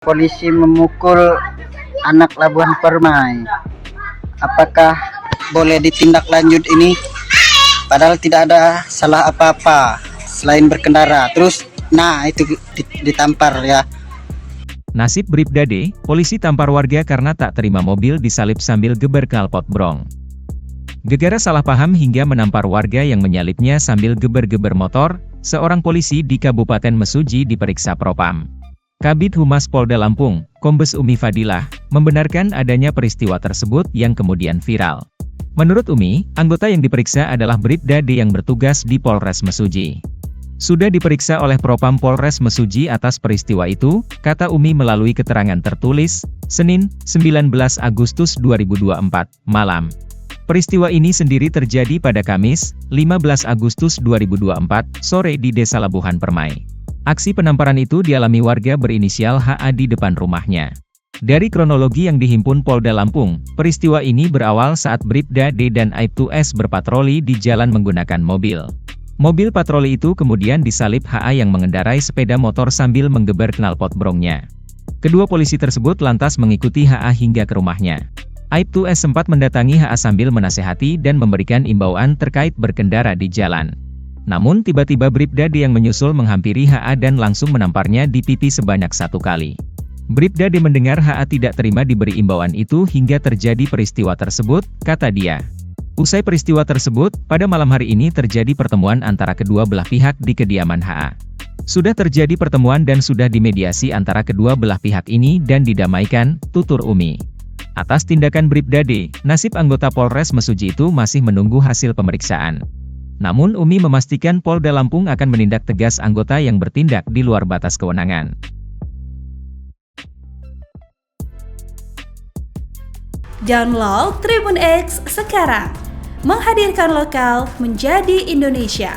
Polisi memukul anak Labuhan Permai. Apakah boleh ditindaklanjut ini? Padahal tidak ada salah apa-apa selain berkendara. Terus, itu ditampar ya. Nasib Bribda D, polisi tampar warga karena tak terima mobil disalip sambil geber knalpot brong. Gegara salah paham hingga menampar warga yang menyalipnya sambil geber-geber motor, seorang polisi di Kabupaten Mesuji diperiksa Propam. Kabid Humas Polda Lampung, Kombes Umi Fadilah, membenarkan adanya peristiwa tersebut yang kemudian viral. Menurut Umi, anggota yang diperiksa adalah Bribda D yang bertugas di Polres Mesuji. Sudah diperiksa oleh Propam Polres Mesuji atas peristiwa itu, kata Umi melalui keterangan tertulis, Senin, 19 Agustus 2024, malam. Peristiwa ini sendiri terjadi pada Kamis, 15 Agustus 2024, sore di Desa Labuhan Permai. Aksi penamparan itu dialami warga berinisial HA di depan rumahnya. Dari kronologi yang dihimpun Polda Lampung, peristiwa ini berawal saat Bribda D dan Aibtu S berpatroli di jalan menggunakan mobil. Mobil patroli itu kemudian disalip HA yang mengendarai sepeda motor sambil menggeber knalpot brongnya. Kedua polisi tersebut lantas mengikuti HA hingga ke rumahnya. Aibtu S sempat mendatangi HA sambil menasehati dan memberikan imbauan terkait berkendara di jalan. Namun tiba-tiba Bribda D yang menyusul menghampiri HA dan langsung menamparnya di pipi sebanyak 1 kali. Bribda D mendengar HA tidak terima diberi imbauan itu hingga terjadi peristiwa tersebut, kata dia. Usai peristiwa tersebut, pada malam hari ini terjadi pertemuan antara kedua belah pihak di kediaman HA. Sudah terjadi pertemuan dan sudah dimediasi antara kedua belah pihak ini dan didamaikan, tutur Umi. Atas tindakan Bribda D, nasib anggota Polres Mesuji itu masih menunggu hasil pemeriksaan. Namun Umi memastikan Polda Lampung akan menindak tegas anggota yang bertindak di luar batas kewenangan. Download Tribun X sekarang, menghadirkan lokal menjadi Indonesia.